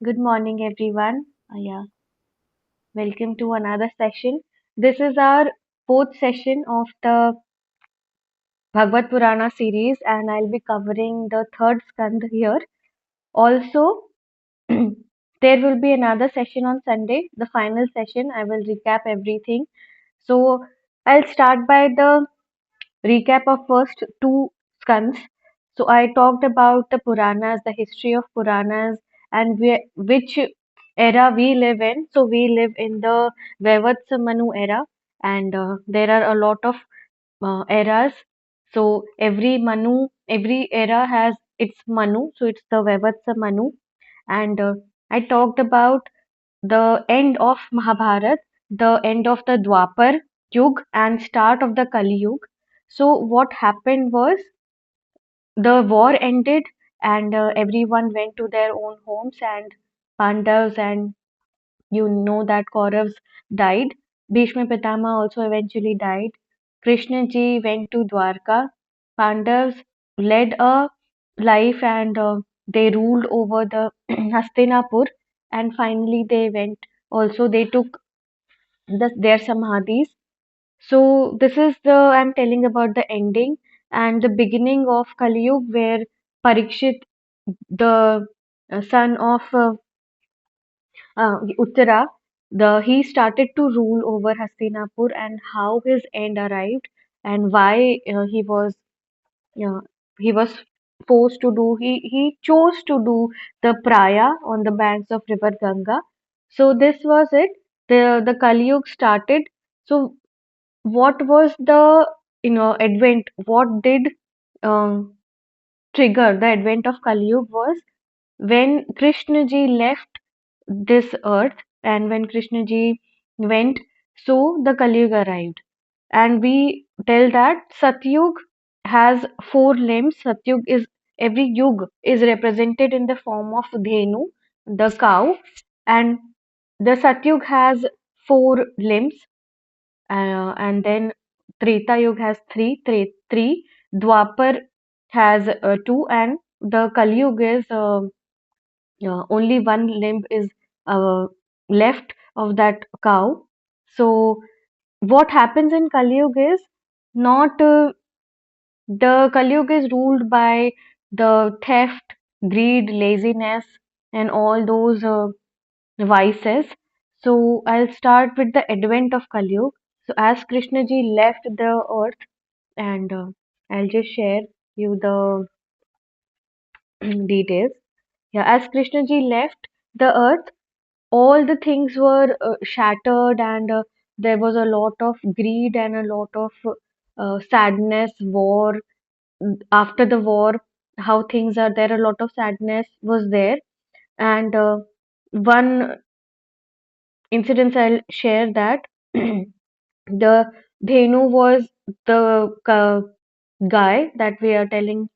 Good morning, everyone. Yeah, welcome to another session. This is our fourth session of the Bhagavat Purana series, and I'll be covering the third skand here. Also, there will be another session on Sunday, the final session. I will recap everything. So, I'll start by the recap of first two skands. So I talked about the Puranas, the history of Puranas, and which era we live in. So we live in the Vaivatsa Manu era, and there are a lot of eras. So every era has its Manu. So it's the Vaivatsa Manu, and I talked about the end of Mahabharat, the end of the Dwapar Yug, and start of the Kali Yug. So what happened was the war ended, and everyone went to their own homes, and Pandavas and that Kauravas died. Bhishma Pitama also eventually died. Krishna ji went to Dwarka. Pandavas led a life, and they ruled over the Hastinapur, and finally they went. Also, they took their samadhis. So this is the I'm telling about the ending and the beginning of Kali Yuga, where Parikshit, the son of Uttara, he started to rule over Hastinapur, and how his end arrived, and why uh, he was forced to do he chose to do the praya on the banks of river Ganga. So this was it. The Kali Yuga started. So what was the advent? What did um, trigger the advent of Kali Yuga was when Krishna ji left this earth, and when Krishna ji went, so the Kali Yuga arrived. And we tell that Satyug has four limbs. Satyug is every yug is represented in the form of Dhenu, the cow, and the Satyug has four limbs, and then Treta Yuga has three. Dwapar has two, and the Kali Yuga is only one limb is uh, left of that cow. So what happens in Kali Yuga is not the Kali Yuga is ruled by the theft, greed, laziness, and all those vices. So I'll start with the advent of Kali Yuga. So as Krishna ji left the earth, and I'll just share you the details. Yeah, as Krishna ji left the earth, all the things were shattered, and there was a lot of greed and a lot of sadness, war. After the war, how things are there, a lot of sadness was there. And one incident I'll share that the Dhenu was the guy that we are telling.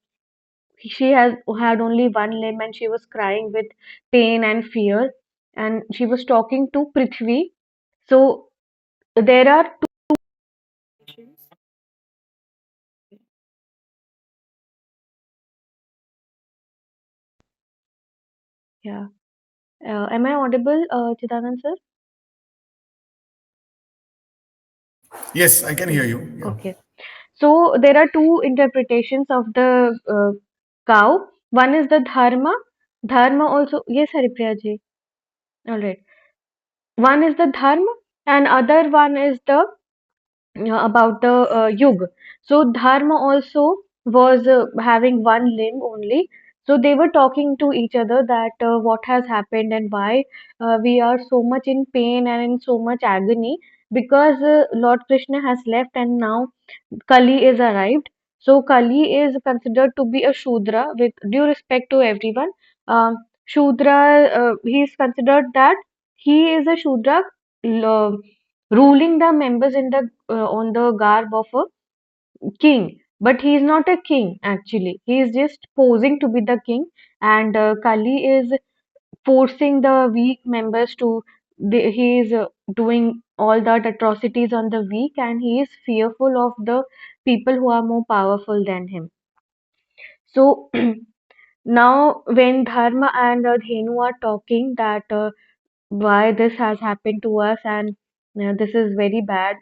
She has had only one limb, and she was crying with pain and fear, and she was talking to Prithvi. So there are two. Yeah. Am I audible, Chidanand sir? Yes, I can hear you. Yeah. Okay. So there are two interpretations of the cow. One is the dharma. Dharma also. Yes, Haripriya ji. All right. One is the dharma, and other one is the about the yuga. So dharma also was having one limb only. So they were talking to each other that what has happened and why we are so much in pain and in so much agony, because Lord Krishna has left, and now Kali is arrived. So Kali is considered to be a Shudra with due respect to everyone. Shudra, he is considered that he is a Shudra, ruling the members in the on the garb of a king. But he is not a king actually. He is just posing to be the king, and Kali is forcing the weak members to. He is doing all that atrocities on the weak, and he is fearful of the people who are more powerful than him. So Now, when Dharma and Dhenu are talking that why this has happened to us and this is very bad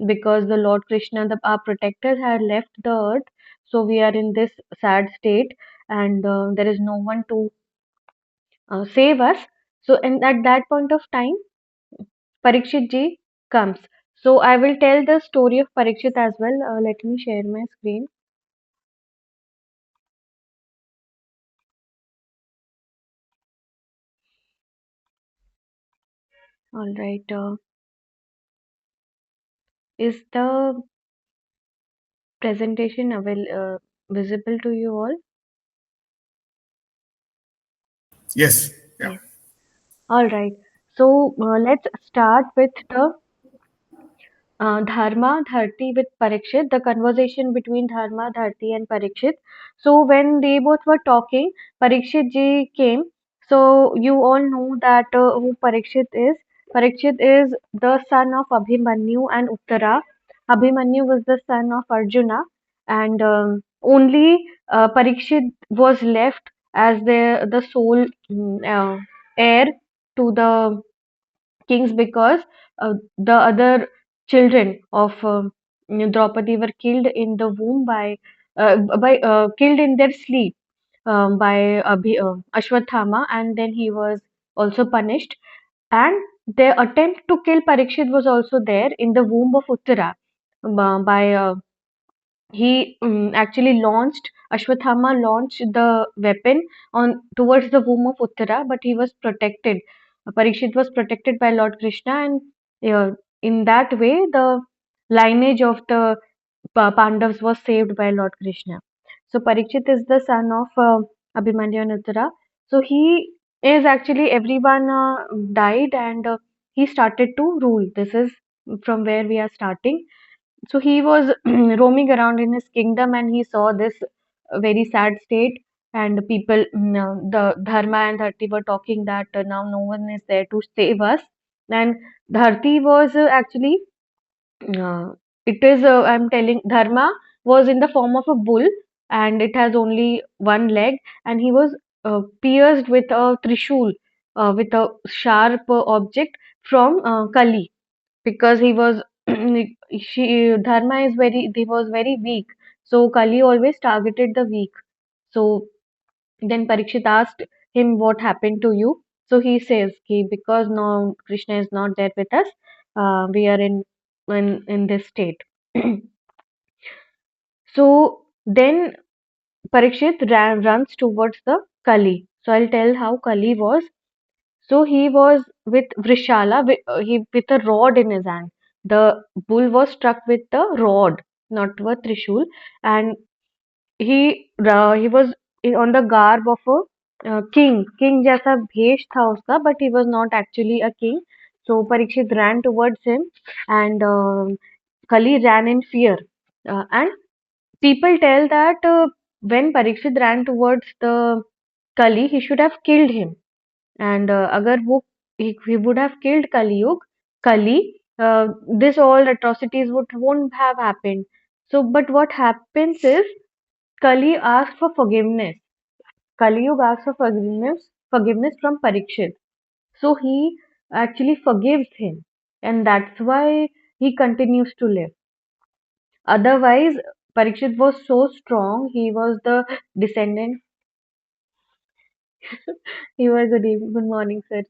because the Lord Krishna, our protector, had left the earth, so we are in this sad state and there is no one to save us. So, and at that point of time, Parikshit ji comes. So, I will tell the story of Parikshit as well. Let me share my screen. All right. Is the presentation visible to you all? Yes. Yeah. Yes. All right. So let's start with the Dharma Dharti with Parikshit, the conversation between Dharma Dharti and Parikshit. So when they both were talking, Parikshit ji came. So you all know that who Parikshit is. Parikshit is the son of Abhimanyu and Uttara. Abhimanyu was the son of Arjuna, and only Parikshit was left as the sole heir to the kings because the other children of Draupadi were killed in the womb by killed in their sleep by Ashwathama, and then he was also punished. And their attempt to kill Parikshit was also there in the womb of Uttara by he actually launched Ashwathama launched the weapon on towards the womb of Uttara, but he was protected. Parikshit was protected by Lord Krishna, and in that way, the lineage of the Pandavas was saved by Lord Krishna. So Parikshit is the son of Abhimanyu and Uttara. So he is actually everyone died, and he started to rule. This is from where we are starting. So he was roaming around in his kingdom and he saw this very sad state. And people, the Dharma and Dharti were talking that now no one is there to save us. And Dharti was actually, it is, I'm telling, Dharma was in the form of a bull and it has only one leg. And he was pierced with a trishul, with a sharp object from Kali because he was she Dharma is very he was very weak, so Kali always targeted the weak. So then Parikshit asked him what happened to you. So he says ki, because now Krishna is not there with us, we are in this state. So then Parikshit runs towards the Kali. So I'll tell how Kali was. So he was with Vrishala, with a rod in his hand. The bull was struck with the rod, not with Trishul, and he was on the garb of a king. King जैसा भेष था उसका, but he was not actually a king. So Parikshit ran towards him, and Kali ran in fear. And people tell that when Parikshit ran towards the Kali, he should have killed him. And अगर वो he would have killed Kali, this all atrocities won't have happened. So, but what happens is Kali asks for forgiveness. Kaliyug asks for forgiveness from Parikshit. So he actually forgives him, and that's why he continues to live. Otherwise, Parikshit was so strong. He was the descendant. He was good morning, sir.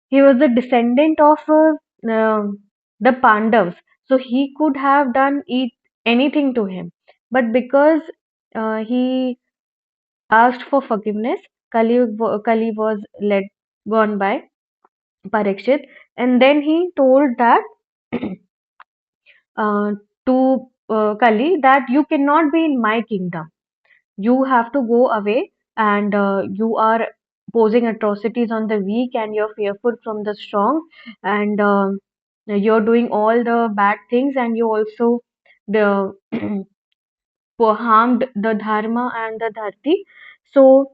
He was the descendant of the Pandavas, so he could have done anything to him. But because he asked for forgiveness, Kali was let gone by Parikshit, and then he told that uh, to Kali that you cannot be in my kingdom. You have to go away, and you are posing atrocities on the weak and you're fearful from the strong, and you're doing all the bad things, and you also the harmed the dharma and the dharti. So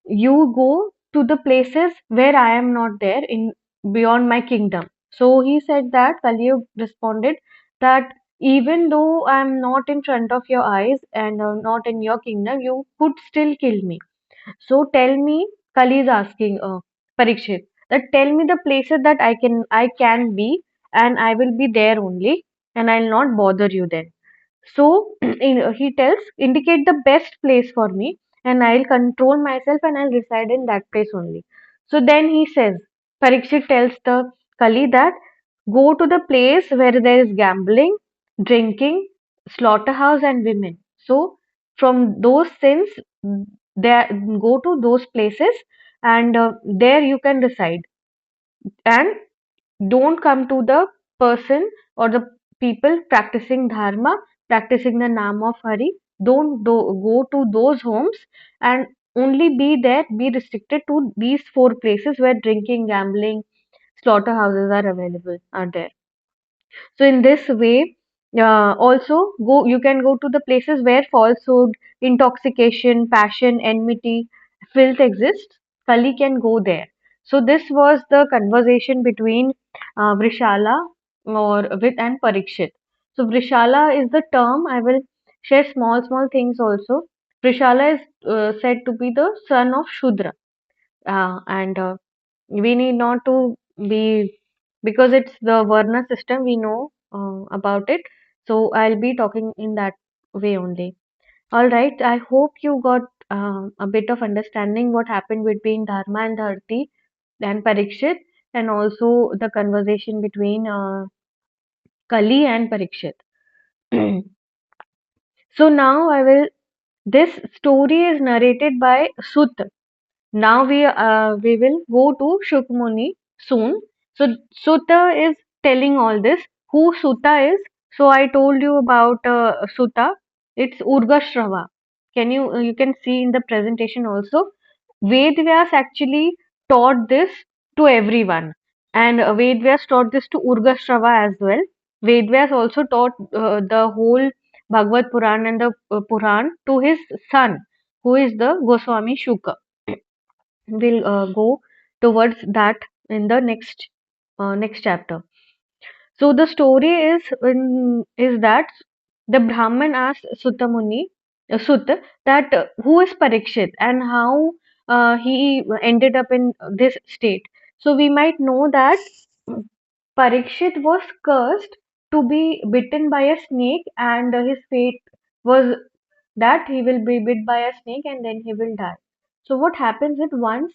you go to the places where I am not there in beyond my kingdom. So he said that Kaliyug responded that even though I'm not in front of your eyes and not in your kingdom, you could still kill me. So tell me, Kali is asking Parikshit, that tell me the places that I can be, and I will be there only, and I'll not bother you then. So he tells, indicate the best place for me, and I'll control myself and I'll reside in that place only. So then he says, Parikshit tells the Kali that go to the place where there is gambling, drinking, slaughterhouse, and women. So from those sins, there go to those places, and there you can reside. And don't come to the person or the people practicing dharma, practicing the name of Hari. Don't go to those homes, and only be there, be restricted to these four places where drinking, gambling, slaughterhouses are available, are there. So in this way, also go. You can go to the places where falsehood, intoxication, passion, enmity, filth exists. Kali can go there. So this was the conversation between Vrishala or with and Parikshit. So Vrishala is the term. I will share small things also. Vrishala is said to be the son of Shudra, and we need not to be, because it's the Varna system, we know about it. So I'll be talking in that way only. All right. I hope you got a bit of understanding what happened between Dharma and Dharti and Parikshit, and also the conversation between Kali and Parikshit. So now I will. This story is narrated by Sut. Now we will go to Shukmuni soon. So Sutta is telling all this. Who Sutta is? So I told you about Sutta. It's Urgashrava. Can you can see in the presentation also. Ved Vyas actually taught this to everyone, and Ved Vyas taught this to Urgashrava as well. Ved Vyas also taught the whole Bhagavad Puran and the Puran to his son, who is the Goswami Shuka. We'll go towards that in the next chapter. So the story is that the Brahman asked Sut, that who is Parikshit and how he ended up in this state. So we might know that Parikshit was cursed to be bitten by a snake, and his fate was that he will be bit by a snake and then he will die. So what happens is, once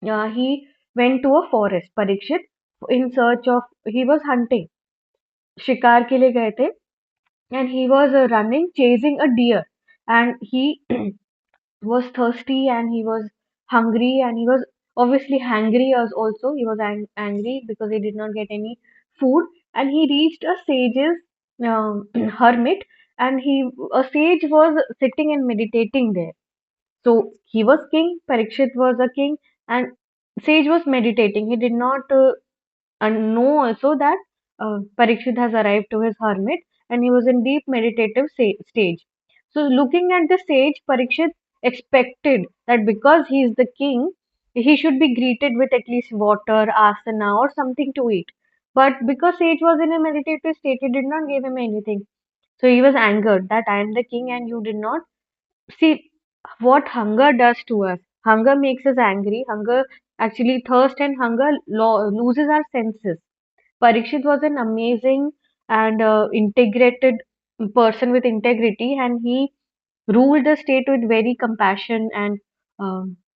he went to a forest, Parikshit, in search of, he was hunting, शिकार के लिए गए थे, and he was running chasing a deer, and he was thirsty and he was hungry and he was obviously hungry as also. He was angry because he did not get any food, and he reached a sage's hermit, and a sage was sitting and meditating there. So he was king, Parikshit was a king, and sage was meditating. He did not know also that Parikshit has arrived to his hermit, and he was in deep meditative stage. So looking at the sage, Parikshit expected that because he is the king, he should be greeted with at least water, asana, or something to eat. But because sage was in a meditative state, he did not give him anything. So he was angered that I am the king and you did not. See what hunger does to us. Hunger makes us angry. Hunger actually, thirst and hunger loses our senses. Parikshit was an amazing and integrated person with integrity, and he ruled the state with very compassion and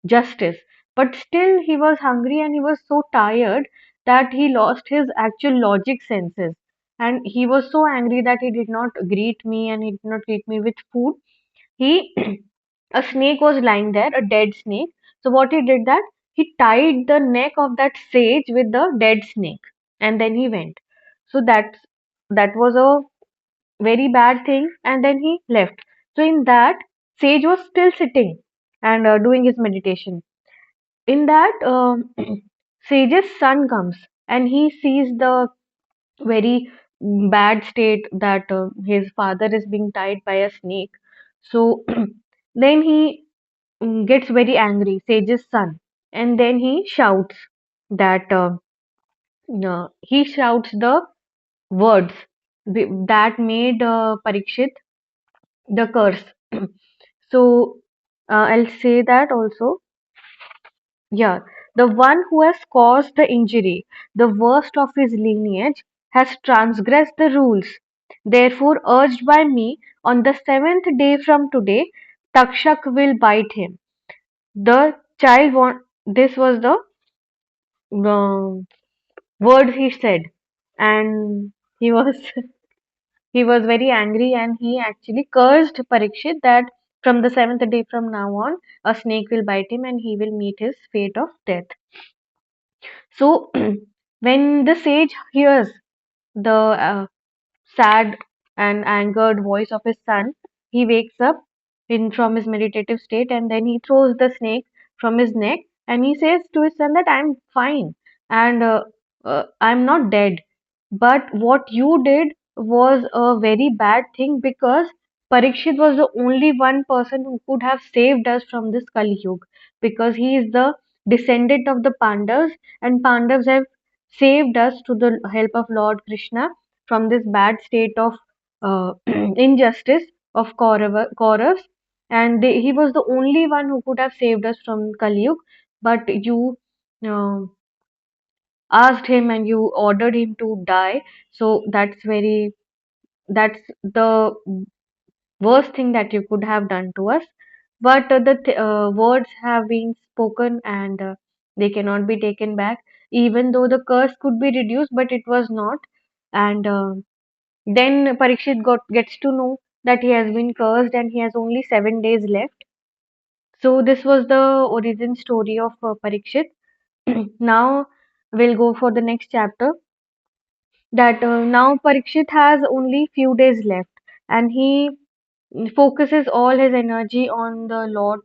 justice. But still, he was hungry and he was so tired that he lost his actual logic senses. And he was so angry that he did not greet me and he did not greet me with food. He a snake was lying there, a dead snake. So what he did that he tied the neck of that sage with the dead snake, and then he went. So that was a very bad thing, and then he left. So in that, sage was still sitting and doing his meditation. In that, sage's son comes and he sees the very bad state that his father is being tied by a snake. So then he gets very angry, Sage's son, and then he shouts that he shouts the words. that made Parikshit the curse. So I'll say that also. Yeah, the one who has caused the injury, the worst of his lineage, has transgressed the rules. Therefore, urged by me, on the seventh day from today, Takshak will bite him. The child want this was the word he said, and he was he was very angry, and he actually cursed Parikshit that from the seventh day from now on, a snake will bite him and he will meet his fate of death. So, when the sage hears the sad and angered voice of his son, he wakes up from his meditative state, and then he throws the snake from his neck, and he says to his son that I'm fine and I'm not dead. But what you did was a very bad thing, because Parikshit was the only one person who could have saved us from this Kali Yuga, because he is the descendant of the Pandavas, and Pandavas have saved us through the help of Lord Krishna from this bad state of injustice of Kauravas, and he was the only one who could have saved us from Kali Yuga. But you uh, asked him and you ordered him to die. So that's the worst thing that you could have done to us. But the words have been spoken, and they cannot be taken back. Even though the curse could be reduced, but it was not. And then Parikshit gets to know that he has been cursed and he has only 7 days left. So this was the origin story of Parikshit. Now we'll go for the next chapter. That now Parikshit has only few days left, and he focuses all his energy on the Lord,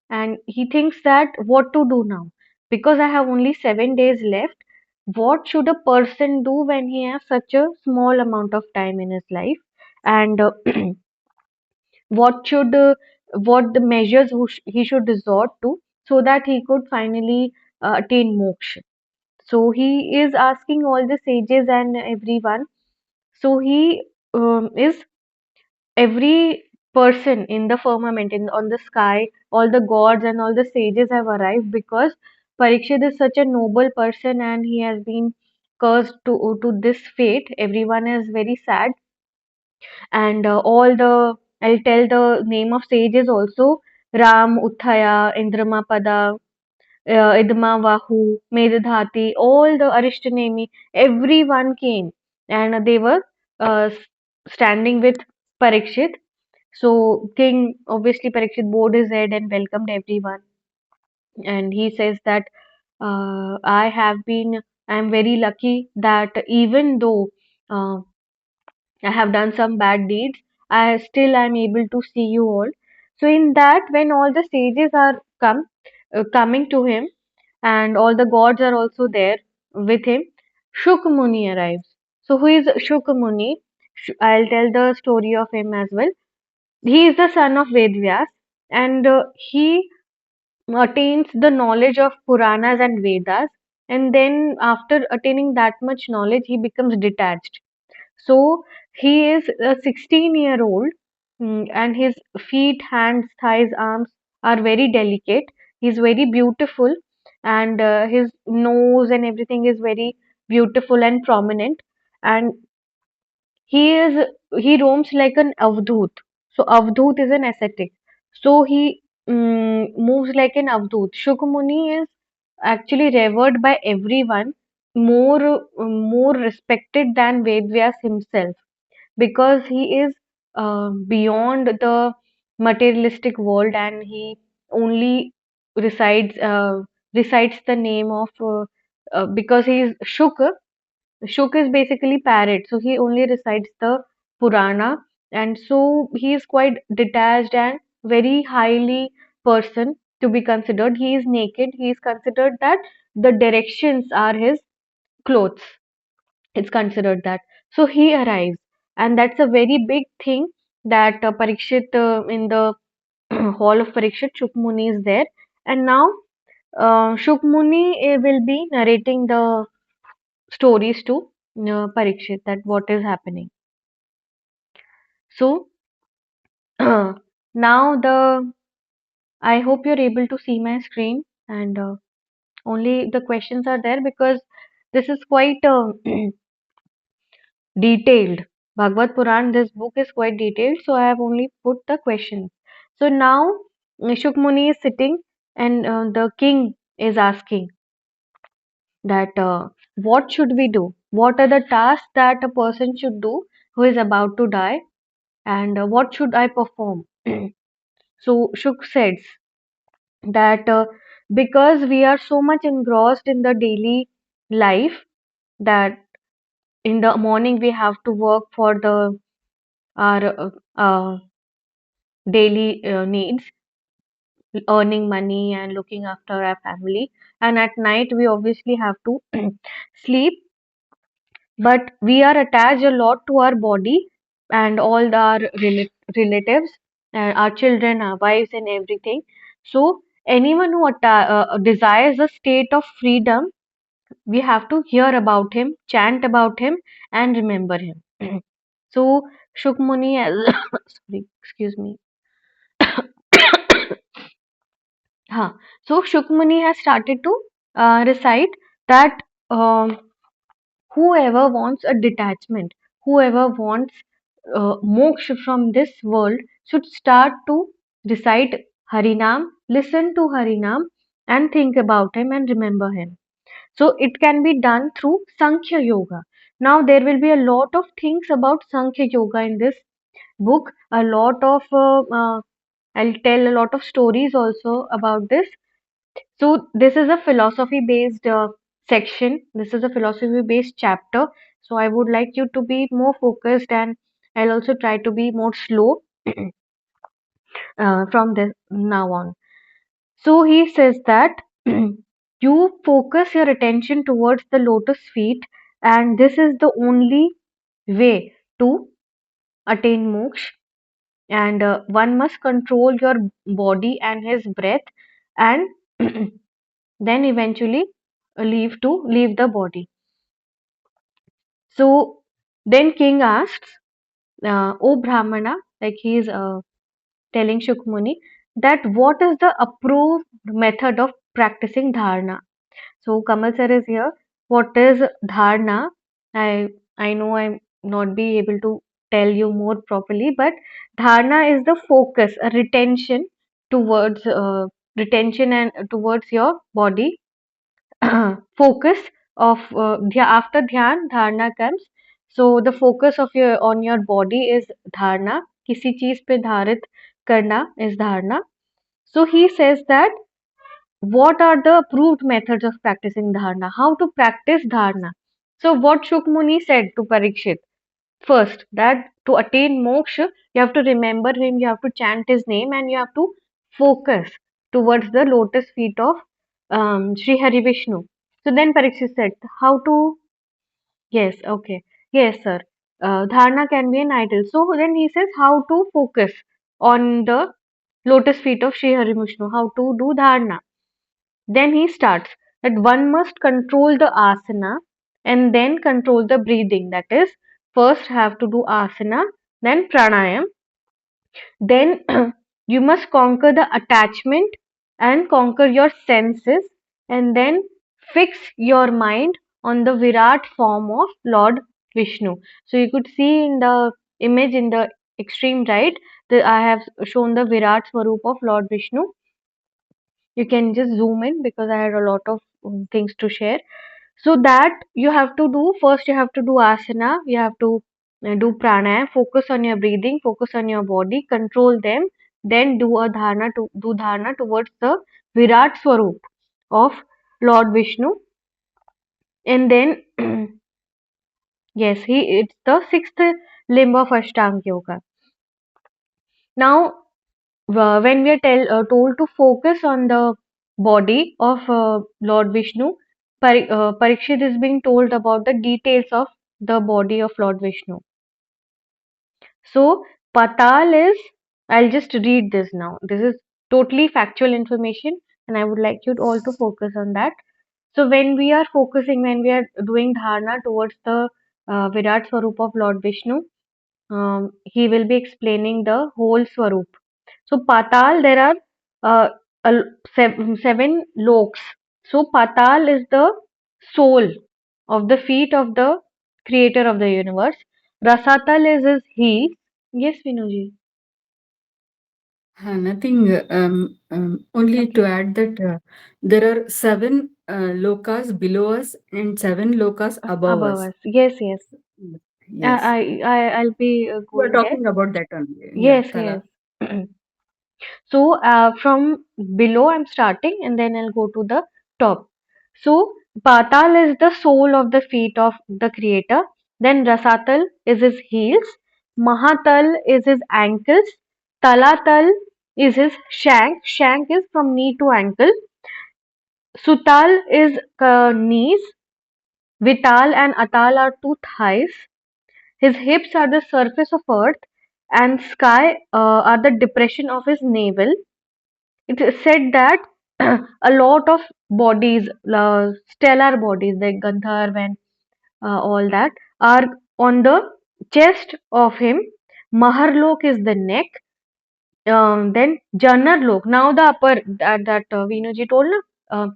and he thinks that what to do now, because I have only 7 days left. What should a person do when he has such a small amount of time in his life? And what should what the measures he should resort to, so that he could finally attain moksha. So he is asking all the sages and everyone. So he is every person in the firmament, in on the sky, all the gods and all the sages have arrived, because Parikshit is such a noble person and he has been cursed to this fate. Everyone is very sad, and all the I'll tell the name of sages also: Ram, Uthaya, Indramapada, Idmavahu, Medadhati, all the Arishtanemi, everyone came, and they were standing with Parikshit. So King obviously Parikshit bowed his head and welcomed everyone, and he says that I'm very lucky that even though uh, I have done some bad deeds, I still am able to see you all. So in that, when all the sages are coming to him, and all the gods are also there with him, Shuk Muni arrives. So who is Shuk Muni? I'll tell the story of him as well. He is the son of Vedvyas, and he attains the knowledge of Puranas and Vedas, and then after attaining that much knowledge, he becomes detached. So he is a 16-year-old, and his feet, hands, thighs, arms are very delicate. He's very beautiful, and his nose and everything is very beautiful and prominent. And he is he roams like an avdut. So avdut is an ascetic. So he moves like an avdut. Shukmuni is actually revered by everyone, more respected than Vedvyas himself, because he is beyond the materialistic world, and he only resides recites the name of because he is Shuk is basically parrot, so he only recites the Purana, and so he is quite detached and very highly person to be considered. He is naked. He is considered that the directions are his clothes. It's considered that. So he arrives, and that's a very big thing that Parikshit in the hall of Parikshit, Shukmuni is there, and now Shukmuni will be narrating the stories to Parikshit that what is happening. So now the I hope you're able to see my screen, and only the questions are there because this is quite detailed. Bhagavad Puran, this book is quite detailed, so I have only put the questions. So now Shukmuni is sitting, and the king is asking that what should we do? What are the tasks that a person should do who is about to die, and what should I perform? So Shuk says that because we are so much engrossed in the daily life that in the morning we have to work for the our daily needs, earning money and looking after our family, and at night we obviously have to sleep, but we are attached a lot to our body and all our relatives and our children, our wives, and everything. So anyone who desires a state of freedom, we have to hear about him, chant about him, and remember him. So Shukmuni has sorry, excuse me. Huh. So Shukmuni has started to recite that whoever wants a detachment, whoever wants moksha from this world should start to recite Harinam, listen to Harinam, and think about him and remember him. So it can be done through Sankhya Yoga. Now there will be a lot of things about Sankhya Yoga in this book. A lot of I'll tell a lot of stories also about this. So this is a philosophy based section. This is a philosophy based chapter. So I would like you to be more focused, and I'll also try to be more slow from this now on. So he says that you focus your attention towards the lotus feet, and this is the only way to attain moksha. And one must control your body and his breath, and then eventually leave the body. So then king asks, "O Brahmana," like he is telling Shukmuni, that what is the approved method of practicing dharana? So Kamal sir is here. What is dharana? I know I'm not be able to tell you more properly, but dharana is the focus, a towards retention and towards your body. Focus of after dhyan dharana comes. So the focus of your on your body is dharana. किसी चीज पे धारित करना is dharana. So he says that what are the approved methods of practicing dharana? How to practice dharana? So what Shukmuni said to Parikshit first, that to attain moksha, you have to remember him, you have to chant his name, and you have to focus towards the lotus feet of Sri Hari Vishnu. So then Parikshit said, how to, yes, okay, yes, sir. Dharana can be an idol. So then he says, how to focus on the lotus feet of Sri Hari Vishnu, how to do dharana. Then he starts that one must control the asana and then control the breathing. That is, first have to do asana, then pranayam. Then you must conquer the attachment and conquer your senses, and then fix your mind on the Virat form of Lord Vishnu. So you could see in the image in the extreme right that I have shown the Virat Swaroop of Lord Vishnu. You can just zoom in because I had a lot of things to share. So that you have to do first, you have to do asana, you have to do pranayama, focus on your breathing, focus on your body, control them, then do a dharana to do dharana towards the Virat Swaroop of Lord Vishnu, and then yes, he it's the sixth limb of Ashtanga Yoga. Now when we are told to focus on the body of Lord Vishnu, Parikshit is being told about the details of the body of Lord Vishnu. So, Patal is, I'll just read this now. This is totally factual information, and I would like you all to focus on that. So, when we are focusing, when we are doing dharana towards the Virat Swarup of Lord Vishnu, he will be explaining the whole Swaroop. So Patal, there are uh, seven loks. So Patal is the soul of the feet of the creator of the universe. Rasatal is his heel. Yes, Vinuji. Nothing. Only to Okay. add that there are seven lokas below us and seven lokas above Above us. us. Yes, yes. Yes. I'll be You are going there. talking about that only. Yeah, Yes, Tala. yes. So from below I'm starting and then I'll go to the top. So Patal is the sole of the feet of the creator. Then Rasatal is his heels. Mahatal is his ankles. Talatal is his shank. Shank is from knee to ankle. Sutal is knees. Vital and Atal are two thighs. His hips are the surface of earth and sky are the depression of his navel. It is said that a lot of bodies, stellar bodies like Gandharv and all that, are on the chest of him. Maharlok is the neck. Then Janarlok. Now the upper that Venuji told, na?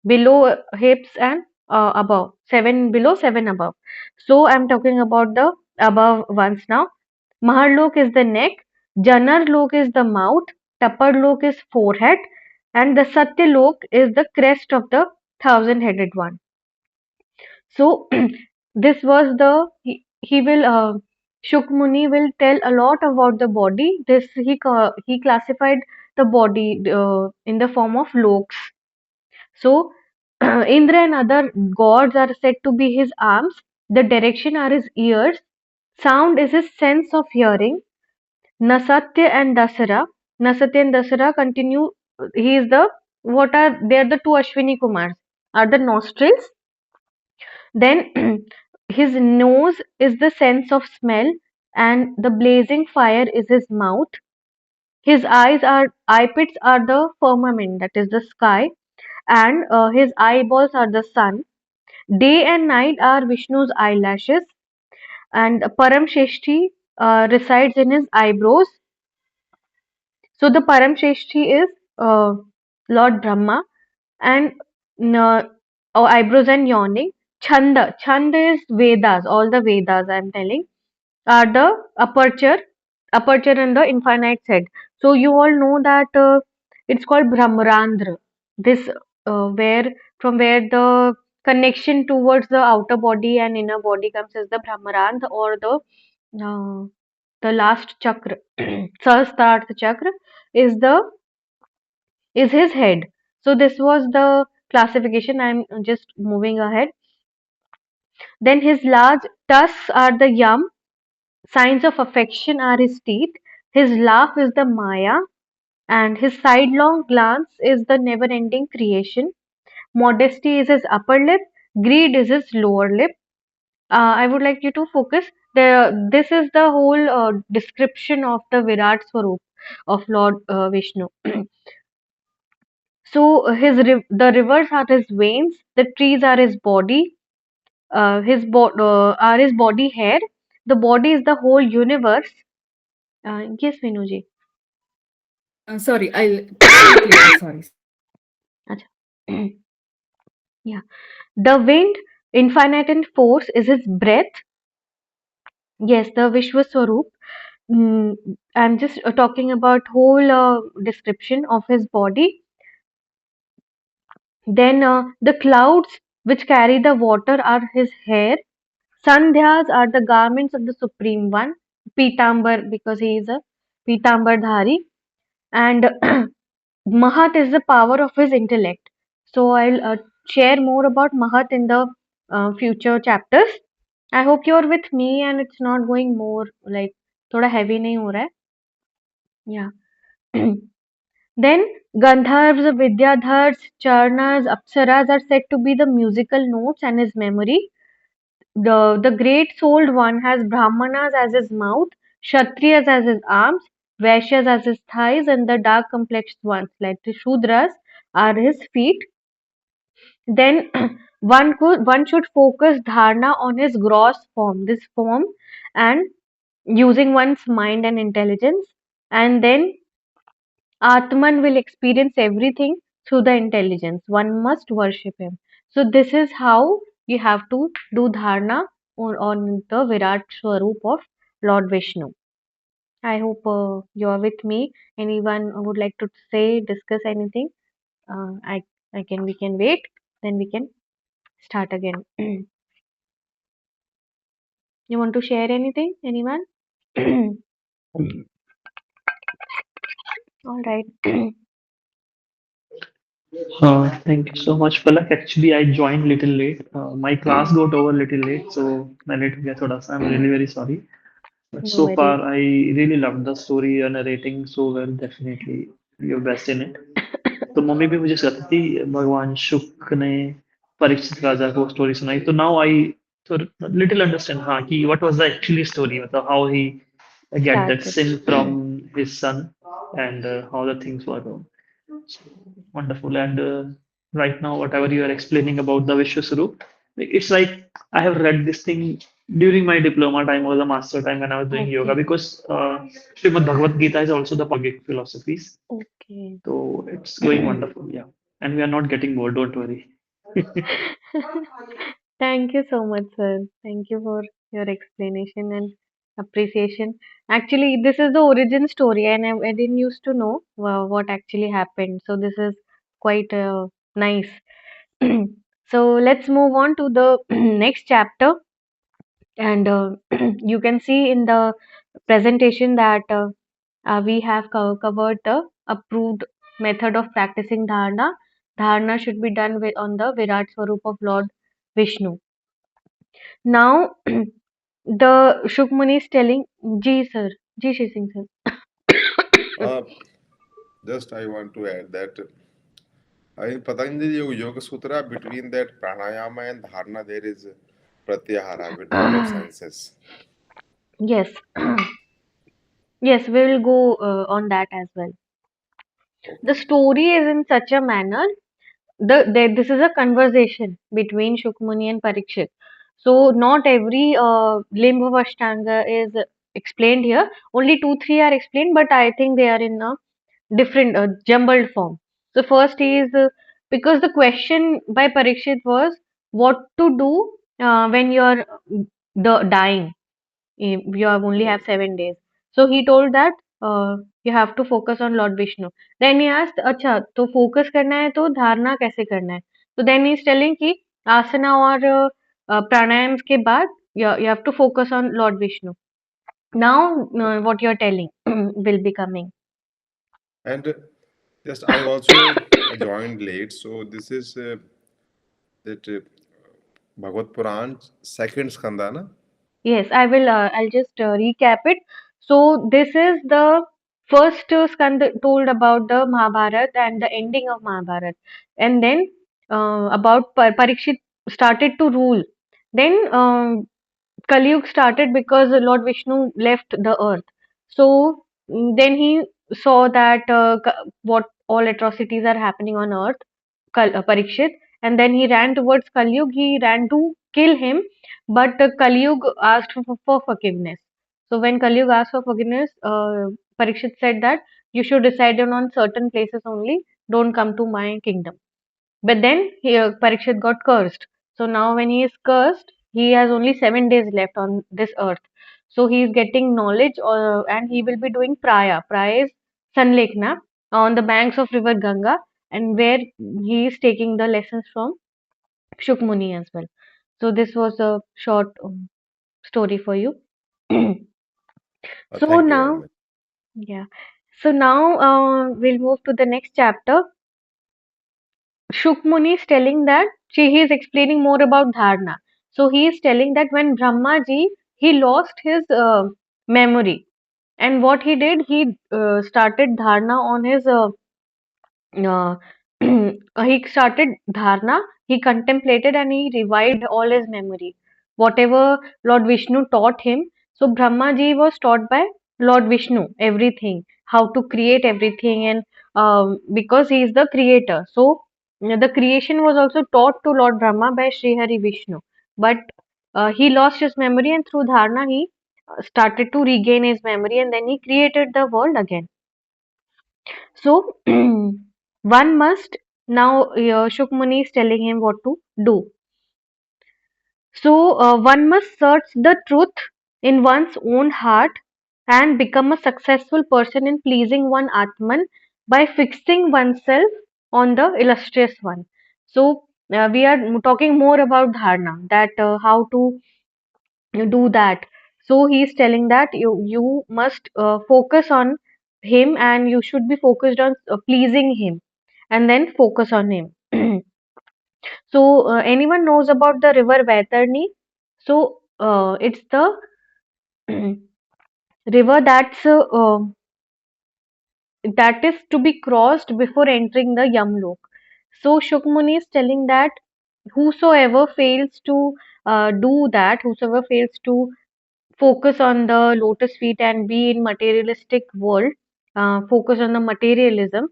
Below hips and above. Seven below, seven above. So I'm talking about the above ones now. Maharlok is the neck, Janarlok is the mouth, Taparlok is forehead, and the Satyalok is the crest of the thousand-headed one. So this was he will Shuk Muni will tell a lot about the body. This he classified the body in the form of loks. So Indra and other gods are said to be his arms. The direction are his ears. Sound is his sense of hearing. Nasatya and Dasara. Nasatya and Dasara continue. He is the what are they are the two Ashwini Kumars are the nostrils. Then his nose is the sense of smell, and the blazing fire is his mouth. His eye pits are the firmament, that is the sky, and his eyeballs are the sun. Day and night are Vishnu's eyelashes, and Paramsheshti resides in his eyebrows. So the Paramsheshti is Lord Brahma, and uh, eyebrows and yawning. Chanda is Vedas, all the Vedas I'm telling, are the aperture and the infinite set. So you all know that it's called Brahmarandra. This where from where the connection towards the outer body and inner body comes is the Brahmarandha or uh, the last chakra, Sahasrarth chakra is the is his head. So this was the classification. I'm just moving ahead. Then his large tusks are the yum. Signs of affection are his teeth. His laugh is the Maya, and his sidelong glance is the never-ending creation. Modesty is his upper lip. Greed is his lower lip. I would like you to focus. This is the whole description of the Virat Swaroop of Lord Vishnu. So the rivers are his veins, the trees are his body, are his body hair. The body is the whole universe. Yes, Vinuji. Sorry, I'll speak later. Sorry. Acha. Yeah. The wind, infinite in force, is his breath. Yes, the Vishwa Swaroop. Mm, I'm just talking about whole description of his body. Then the clouds which carry the water are his hair. Sandhyas are the garments of the Supreme One. Pitambar, because he is a Pitambar Dhari. And Mahat is the power of his intellect. So I'll share more about Mahat in the future chapters. I hope you're with me and it's not going more like थोड़ा heavy नहीं हो रहा है. Yeah. Then Gandharvas, Vidyadhars, Charnas, Apsaras are said to be the musical notes and his memory. The great souled one has Brahmanas as his mouth, Kshatriyas as his arms, Vaishyas as his thighs, and the dark complexed ones like the Shudras are his feet. Then one should focus dharna on his gross form, this form, and using one's mind and intelligence, and then Atman will experience everything through the intelligence. One must worship him. So this is how you have to do dharana on the Virat Swaroop of Lord Vishnu. I hope you are with me. Anyone would like to say, discuss anything? I can. We can wait. Then we can start again. You want to share anything? Anyone? All right. Thank you so much, Palak. Actually, I joined little late. My class got over little late, so मैंने late हो गया थोड़ा सा. I'm really very sorry. But No so far, worries. I really loved the story. You're narrating so well. Definitely, you're best in it. तो mummy भी मुझे कहती थी भगवान शुक्र ने परीक्षित राजा को स्टोरी सुनाई. तो नाउ आई तो लिटिल अंडरस्टैंड हाँ कि what was the actually story मतलब how he get that Started. sin from his son and how the things were. Wonderful. And right now, whatever you are explaining about the Vishwaswarup, it's like I have read this thing during my diploma time or the master time when I was doing yoga Okay. because Shrimad Bhagavad Gita is also the part of yogic philosophies. Okay. So it's going wonderful. Yeah. And we are not getting bored. Don't worry. Thank you so much, sir. Thank you for your explanation and appreciation. Actually, this is the origin story, and I didn't used to know what actually happened. So this is quite nice. So let's move on to the next chapter, and you can see in the presentation that we have covered the approved method of practicing dharana. Dharana should be done with on the Virat Swarup of Lord Vishnu. Now, the Shukmuni is telling, Ji sir, Ji Shri Singh sir. Uh, just I want to add that in Patanjali Yoga Sutra, between that pranayama and dharana, there is pratyahara, withdrawal of senses. Yes, yes, we will go on that as well. The Okay. story is in such a manner. This is a conversation between Shukmuni and Parikshit. So not every limb of Ashtanga is explained here. Only two, three are explained, but I think they are in a different jumbled form. So first is because the question by Parikshit was what to do when you're dying. You have only have Okay. 7 days. So he told that you have to focus on Lord Vishnu. Then he asked, अच्छा तो focus करना है तो धारणा कैसे करना है? So then he is telling कि आसना और प्राणायाम के बाद you have to focus on Lord Vishnu. Now what you are telling will be coming. And just I also joined late, so this is that Bhagavad Puran, second skanda, na? Yes, I will. I'll just recap it. So this is the first skand told about the Mahabharat and the ending of Mahabharat, and then about Parikshit started to rule. Then Kali started because Lord Vishnu left the earth. So then he saw that what all atrocities are happening on earth, Parikshit, and then he ran towards Kalyug. He ran to kill him, but Kalyug asked for forgiveness. So when Kalyug asked for forgiveness, Parikshit said that you should reside on certain places only. Don't come to my kingdom. But then Parikshit got cursed. So now when he is cursed, he has only 7 days left on this earth. So he is getting knowledge and he will be doing praya. Praya is Sanlekna on the banks of river Ganga and where he is taking the lessons from Shukmuni as well. So this was a short story for you. So Thank you very now, much. yeah. So now we'll move to the next chapter. Shukmuni is telling that he is explaining more about dharana. So he is telling that when Brahmaji he lost his memory, and what he did, he started dharana on his uh, he started dharana, he contemplated and he revived all his memory. Whatever Lord Vishnu taught him, so Brahmaji was taught by Lord Vishnu everything, how to create everything, and because he is the creator. So the creation was also taught to Lord Brahma by Sri Hari Vishnu. But he lost his memory, and through dharana he started to regain his memory, and then he created the world again. So one must now Shukmuni is telling him what to do. So one must search the truth in one's own heart and become a successful person in pleasing one Atman by fixing oneself on the illustrious one. So we are talking more about dharana, that how to do that. So he is telling that you must focus on him, and you should be focused on pleasing him, and then focus on him. So anyone knows about the river Vaitarni? So it's the river that is to be crossed before entering the Yamlok. So Shukmuni is telling that whosoever fails to do that, whosoever fails to focus on the lotus feet and be in materialistic world, focus on the materialism,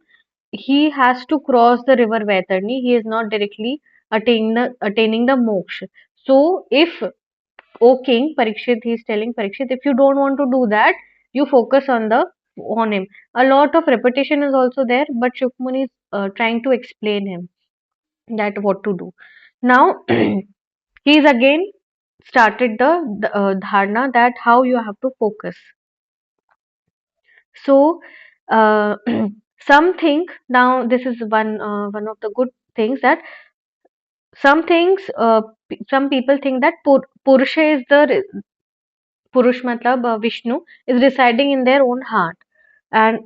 he has to cross the river Vaitarni. He is not directly attaining the moksha. So if, O king, Parikshit, he is telling Parikshit, if you don't want to do that, you focus on him. A lot of repetition is also there, but Shukmuni is trying to explain him that what to do. Now he is again started the dharana, that how you have to focus. So some think, now this is one of the good things, that some things some people think that Purusha is the Purush matlab Vishnu is residing in their own heart, and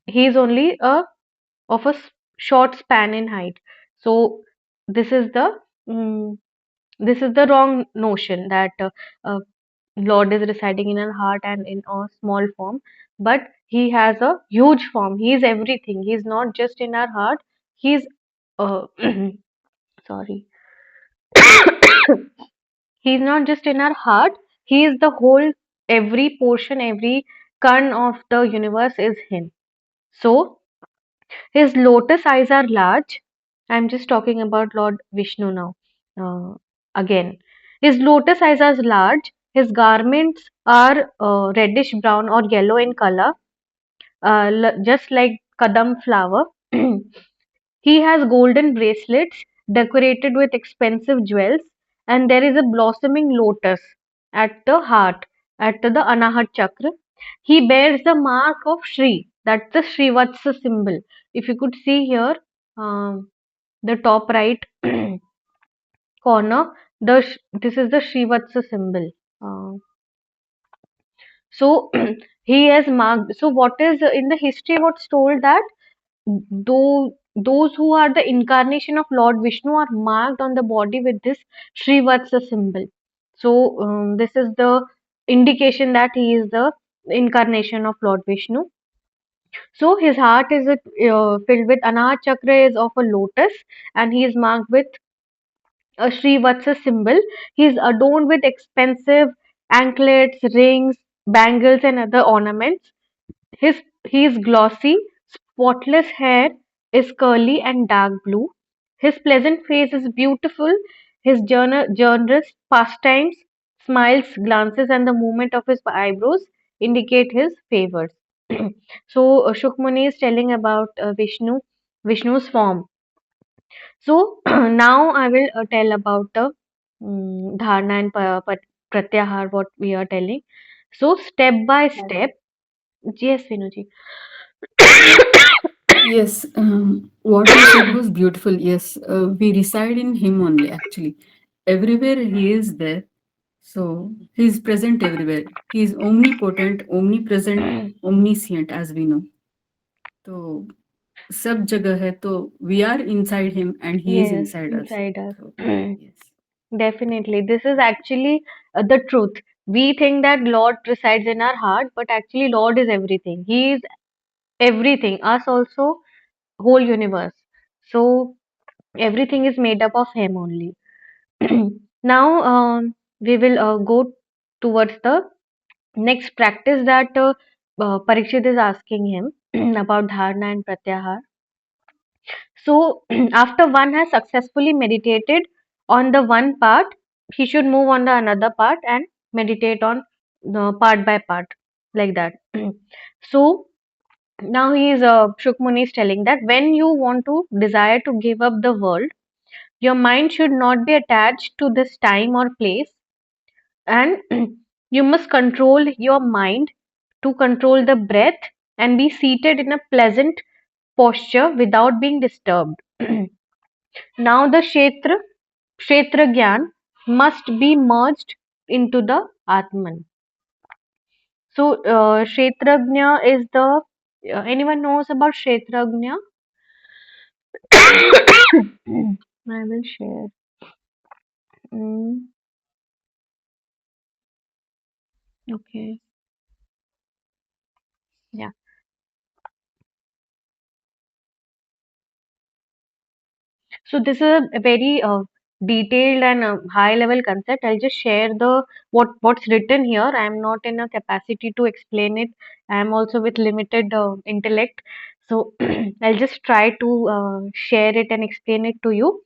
he is only of a short span in height. So this is the mm, this is the wrong notion, that uh, Lord is residing in our heart and in a small form, but he has a huge form. He is everything. He is not just in our heart. He is sorry. He is not just in our heart. He is the whole. Every portion, every kern of the universe is him. So his lotus eyes are large. I'm just talking about Lord Vishnu now. Again, his lotus eyes are large. His garments are reddish brown or yellow in color, just like kadam flower. He has golden bracelets decorated with expensive jewels, and there is a blossoming lotus at the heart, at the Anahat Chakra. He bears the mark of Shri, that's the Srivatsa symbol. If you could see here, um, the top right corner, this is the Srivatsa symbol. Uh, so he has marked. So what is in the history? What's told that those who are the incarnation of Lord Vishnu are marked on the body with this Srivatsa symbol. So this is the indication that he is the incarnation of Lord Vishnu. So his heart is filled with Anahat Chakra is of a lotus, and he is marked with a Srivatsa symbol. He is adorned with expensive anklets, rings, bangles, and other ornaments. His His glossy, spotless hair is curly and dark blue. His pleasant face is beautiful. His generous pastimes, smiles, glances, and the movement of his eyebrows indicate his favors. So Shukmuni is telling about Vishnu's form. So now I will tell about the dharana and pratyahar, what we are telling. So step by step, yes, Vinuji. Yes, what you said was beautiful. Yes, we reside in Him only, actually. Everywhere He is there. So He is present everywhere. He is omnipotent, omnipresent, omniscient, as we know. So, सब जगह है, तो we are inside Him and He is Yes, inside us. inside us. So, yes. Definitely. This is actually the truth. We think that Lord resides in our heart, but actually Lord is everything. He is everything. Us also, whole universe. So everything is made up of Him only. Now we will go towards the next practice that Parikshit is asking him about dharana and pratyahar. So, after one has successfully meditated on the one part, he should move on the another part and meditate on part by part, like that. So now he is Shukmuni is telling that when you want to desire to give up the world, your mind should not be attached to this time or place, and you must control your mind to control the breath and be seated in a pleasant posture without being disturbed. Now the Kshetra Gyan must be merged into the Atman. So Kshetrajna is the anyone knows about Kshetrajna? I will share. Mm, okay. Yeah. So this is a very detailed and high level concept. I'll just share the what's written here. I'm not in a capacity to explain it. I'm also with limited intellect. So I'll just try to share it and explain it to you.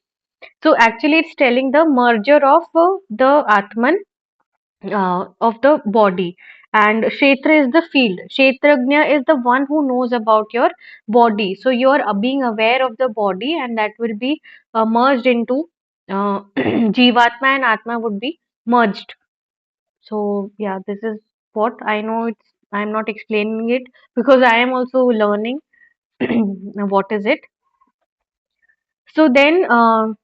So actually, it's telling the merger of the Atman of the body, and Kshetra is the field. Kshetrajna is the one who knows about your body. So you're being aware of the body, and that will be merged into Jivatma, and Atma would be merged. So yeah, this is what I know. I'm not explaining it because I am also learning what is it. So then,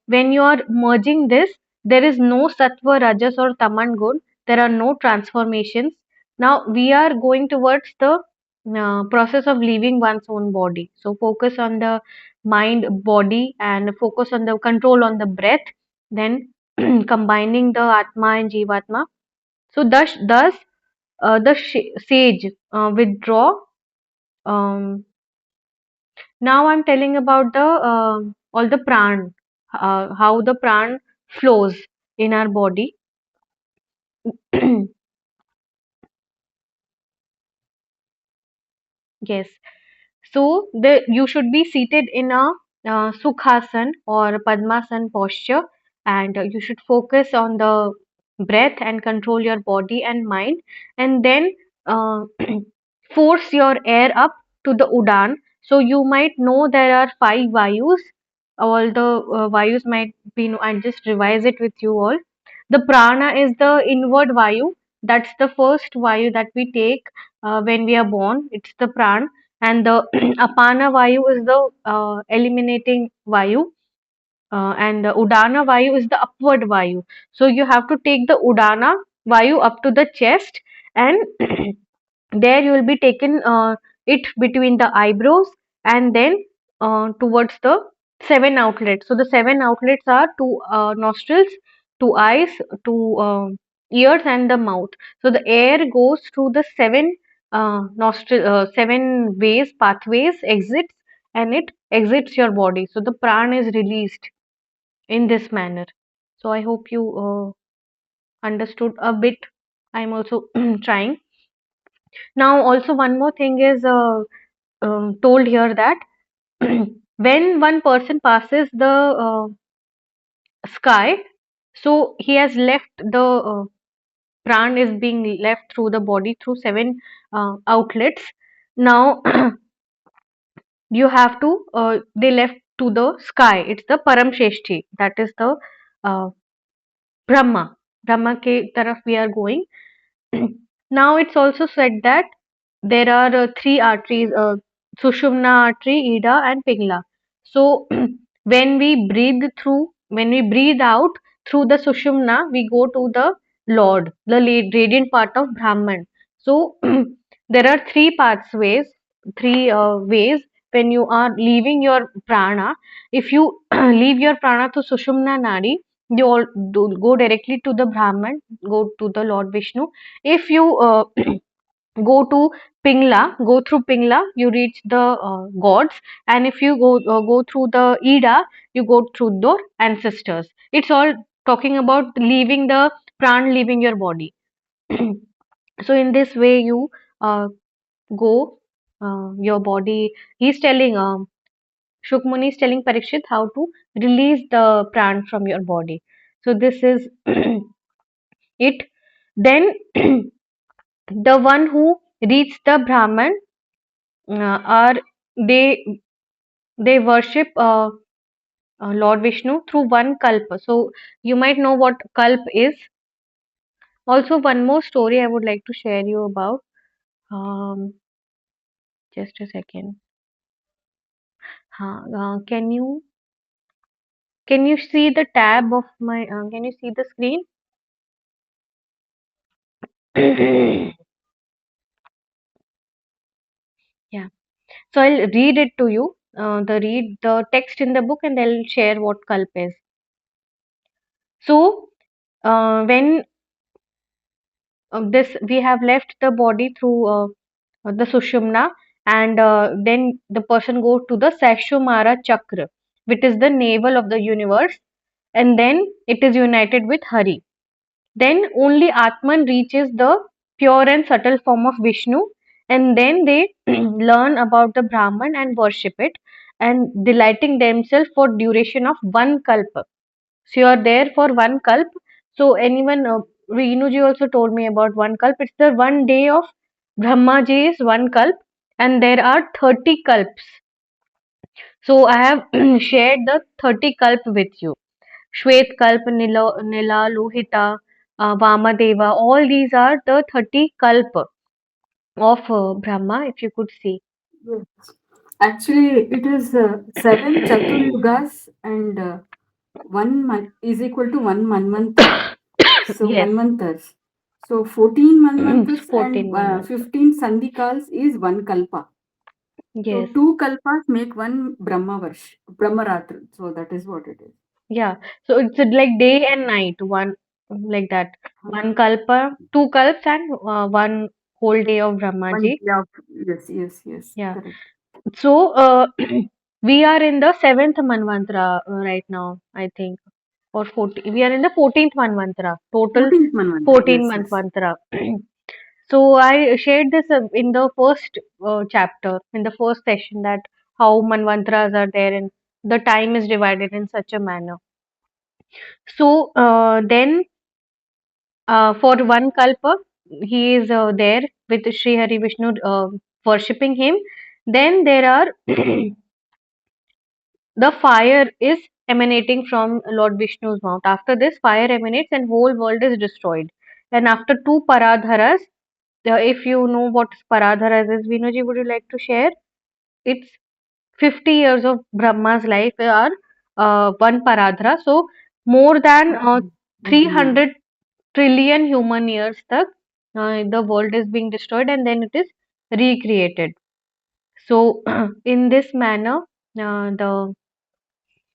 when you are merging this, there is no sattva, rajas, or taman good. There are no transformations. Now we are going towards the process of leaving one's own body. So focus on the mind, body, and focus on the control on the breath. Then combining the atma and jivatma. So thus the sage withdraw. Now I'm telling about the all the pran, how the pran flows in our body. Yes. So the you should be seated in a Sukhasan or Padmasan posture, and you should focus on the breath and control your body and mind, and then uh, force your air up to the Udan. So you might know there are five Vayus. All the Vayus might be. I'll just revise it with you all. The prana is the inward Vayu. That's the first Vayu that we take when we are born. It's the pran, and the apana vayu is the eliminating vayu, and the udana vayu is the upward vayu. So you have to take the udana vayu up to the chest, and there you will be taken it between the eyebrows, and then towards the seven outlets. So the seven outlets are two nostrils, two eyes, two ears, and the mouth. So the air goes through the seven ways, pathways, exits, and it exits your body. So the pran is released in this manner. So I hope you understood a bit. I'm also trying. Now, also one more thing is told here that when one person passes the sky, so he has left the pran is being left through the body through seven outlets. Now you have to they left to the sky. It's the param sheshti, that is the uh, brahma. Brahma ke taraf we are going. Now it's also said that there are three arteries, Sushumna artery, Ida, and Pingla. So when we breathe out through the Sushumna, we go to the Lord, the radiant part of Brahman. So there are three pathways, three ways when you are leaving your prana. If you leave your prana to Sushumna Nadi, you all go directly to the Brahman, go to the Lord Vishnu. If you go to Pingla, go through Pingla, you reach the gods, and if you go through the Ida, you go through the ancestors. It's all talking about leaving the pran, leaving your body. So in this way, you go your body. He's telling Shukmuni is telling Parikshit how to release the pran from your body. So this is it. Then The one who reach the Brahman are they they worship Lord Vishnu through one kalpa. So you might know what kalp is. Also, one more story I would like to share you about. Um, just a second. Can you see the tab of my? Can you see the screen? Yeah. So I'll read it to you. Read the text in the book, and I'll share what kalp is. So when this we have left the body through the sushumna, and then the person goes to the Sashumara chakra, which is the navel of the universe, and then it is united with Hari. Then only Atman reaches the pure and subtle form of Vishnu, and then they learn about the Brahman and worship it, and delighting themselves for duration of one kalpa. So you are there for one kalp. So anyone, Reenuji also told me about one kalp. It's the one day of Brahmaji is one kalp, and there are 30 kalps. So I have shared the 30 kalp with you. Shwet kalp, Nila, Lohita, Vamadeva. All these are the 30 kalp of Brahma. If you could see. Yes. Actually, it is seven Chaturyugas and one is equal to one Manvantara. So Yes, Manvantars. So 14 Manvantars and 14 Manvantara. 15 Sandhikals is one Kalpa. So Yes. two Kalpas make one Brahmaratra. So that is what it is. Yeah, so it's like day and night, one like that. One kalpa, two kalps, and one whole day of One, Brahmaji. yeah, yes, Yeah. correct. So we are in the seventh Manvantara right now, I think, or 14. We are in the 14th Manvantara. Total 14th Manvantara, 14 yes. Manvantara. So I shared this in the first chapter, in the first session, that how Manvantaras are there and the time is divided in such a manner. So then for one kalpa, he is there with Sri Hari Vishnu worshipping him. Then there are the fire is emanating from Lord Vishnu's mouth. After this, fire emanates and whole world is destroyed. And after two paradharas, if you know what paradharas is, Vinuji, would you like to share? It's 50 years of Brahma's life are one paradhara. So more than Mm-hmm. 300 trillion human years tak, the world is being destroyed and then it is recreated. So in this manner, the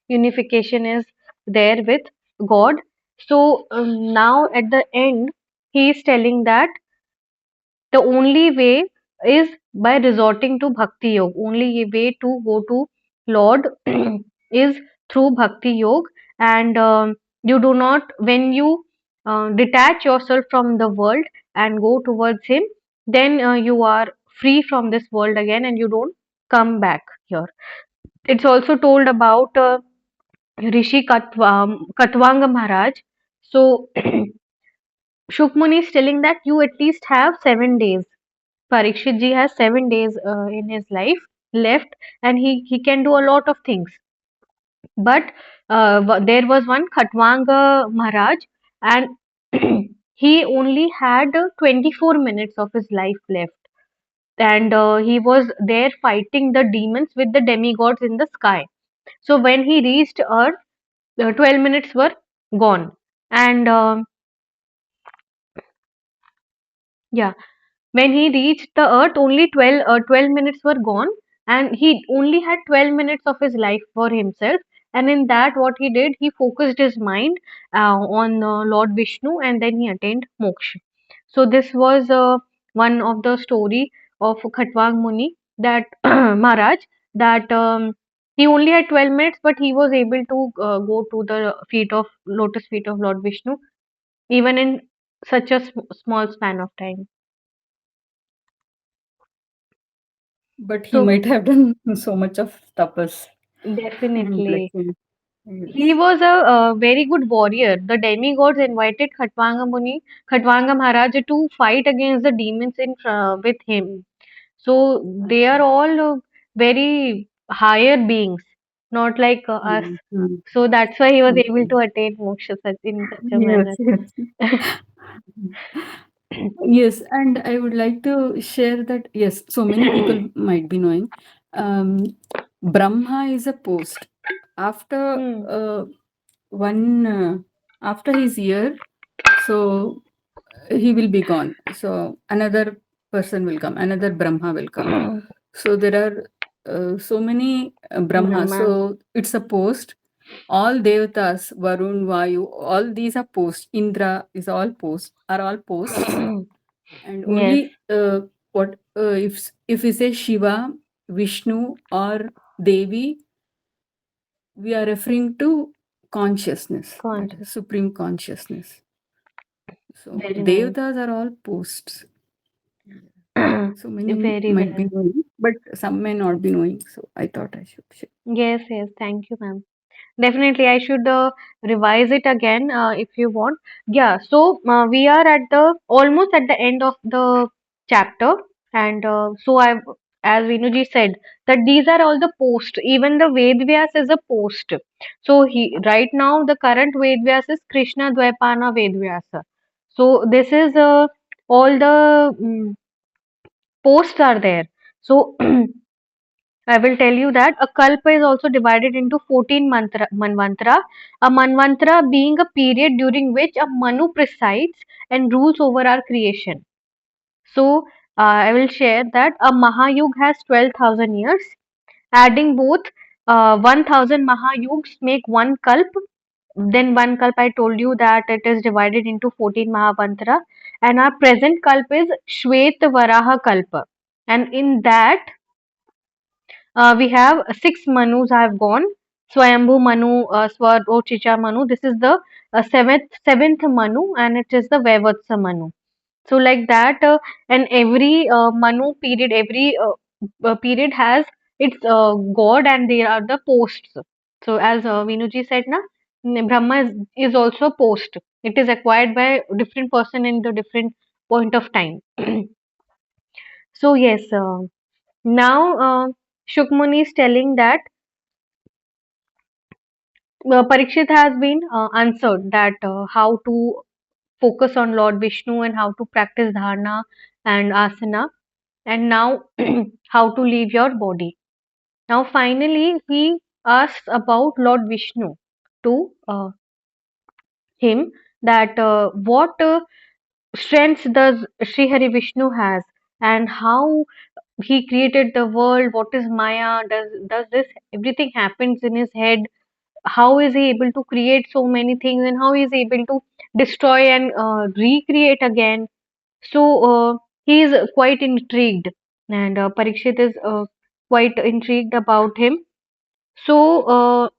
unification is there with God. So now at the end, he is telling that the only way is by resorting to bhakti yoga. Only way to go to Lord is through bhakti yoga, and you do not when you detach yourself from the world and go towards Him, then you are free from this world again, and you don't come back here. It's also told about Rishi Katwanga Maharaj. So Shukmuni is telling that you at least have 7 days. Parikshit ji has 7 days in his life left, and he can do a lot of things. But there was one Khatwanga Maharaj, and he only had 24 minutes of his life left, and he was there fighting the demons with the demigods in the sky. So when he reached Earth, 12 minutes were gone, and yeah. When he reached the earth, only 12 minutes were gone, and he only had 12 minutes of his life for himself. And in that, what he did, he focused his mind on Lord Vishnu, and then he attained moksha. So this was one of the story of Khatwang Muni, that Maharaj, that he only had 12 minutes, but he was able to go to the lotus feet of Lord Vishnu, even in such a small span of time. But he So might have done so much of tapas and definitely. blessing. He Yes. was a very good warrior. The demigods invited Khatwanga Maharaj to fight against the demons with him. So they are Acha. all very higher beings, not like us. Mm, mm, So that's why he was able okay. to attain moksha in such a Yes, manner. yes. Yes, and I would like to share that, yes, so many people might be knowing. Um, Brahma is a post. After Hmm. one, after his year, so he will be gone. So another person will come, another Brahma will come. So there are so many Brahmas. Brahma. So it's a post. All devatas, Varun, Vayu, all these are posts. Indra is all posts, are all posts. And Yes, only what if we say Shiva, Vishnu, or Devi, we are referring to consciousness, that conscious. is supreme consciousness. So Very nice. devatas are all posts. So many Very might be well. knowing, but some may not be knowing. So I thought I should share. Yes, yes. Thank you, ma'am. Definitely, I should revise it again if you want. Yeah, so we are at the almost at the end of the chapter, and as Vinuji said, that these are all the post. Even the Ved Vyas is a post. So he right now the current Ved Vyas is Krishna Dvaipana Ved Vyasa. So this is all the posts are there. So I will tell you that a kalpa is also divided into 14 manvantara. A manvantara being a period during which a Manu presides and rules over our creation. So I will share that a Mahayug has 12,000 years. Adding both 1,000 Mahayugs make one kalp. Then one kalp I told you that it is divided into 14 Mahavantara. And our present kalp is Shwet Varaha Kalpa. And in that we have six Manus have gone. Swayambhu Manu, Swarochicha Manu. This is the seventh Manu, and it is the Vaivatsa Manu. So like that, and every Manu period, every period has its god, and they are the posts. So as Vinuji said, na Brahma is also a post. It is acquired by different person in the different point of time. So yes, now Shukmuni is telling that Parikshit has been answered that how to focus on Lord Vishnu and how to practice dharana and asana, and now how to leave your body. Now, finally, he asks about Lord Vishnu to him that what strengths does Sri Hari Vishnu has, and how he created the world. What is Maya? Does this everything happens in his head? How is he able to create so many things, and how is he able to destroy and recreate again? So he is quite intrigued, and Parikshit is quite intrigued about him. So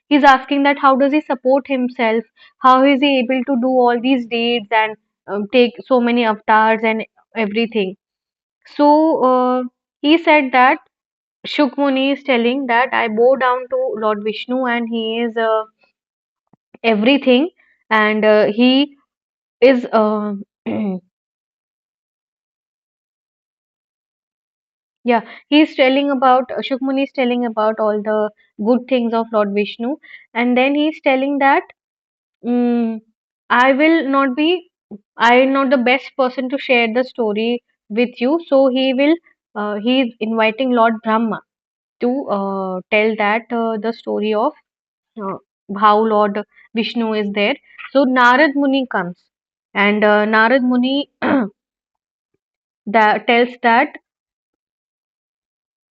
he's asking that how does he support himself, how is he able to do all these deeds and take so many avatars and everything. So he said that Shukmuni is telling that I bow down to Lord Vishnu, and he is everything, and he is yeah, he's telling about Shukmuni is telling about all the good things of Lord Vishnu, and then he's telling that I will not be, I am not the best person to share the story with you. So he is inviting Lord Brahma to tell that the story of uh, how Lord Vishnu is there. So Narad Muni comes, and Narad Muni that tells that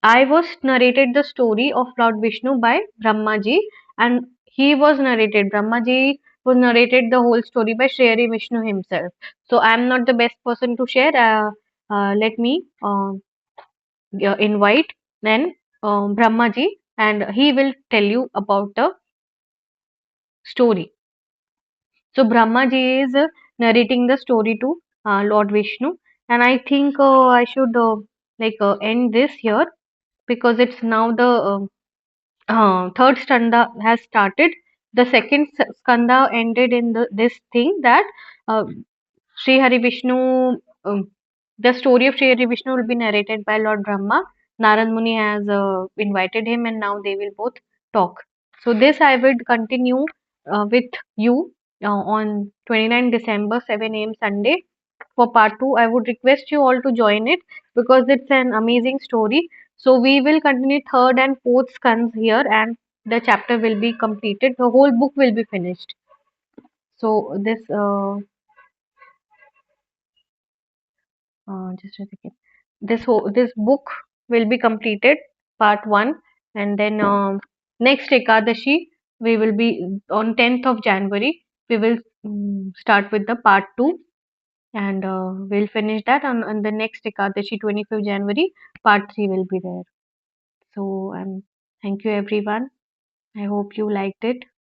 I was narrated the story of Lord Vishnu by Brahmaji, and he was narrated. Brahmaji was narrated the whole story by Shri Vishnu himself. So I am not the best person to share. Let me invite then Brahmaji, and he will tell you about the story. So Brahmaji is narrating the story to Lord Vishnu, and I think I should end this here because it's now the third standa has started, the second skanda ended in this thing that uh, Sri Hari Vishnu, the story of Sri Hari Vishnu will be narrated by Lord Brahma. Narad Muni has invited him, and now they will both talk. So this I will continue with you on 29 December 7 a.m. Sunday for part 2. I would request you all to join it because it's an amazing story. So we will continue third and fourth skans here, and the chapter will be completed. The whole book will be finished. So this just a second. This book will be completed, part one, and then next Ekadashi we will be on 10th of January. We will start with the part two, and we'll finish that on the next Ekadashi, 25th January. Part three will be there. So thank you everyone. I hope you liked it.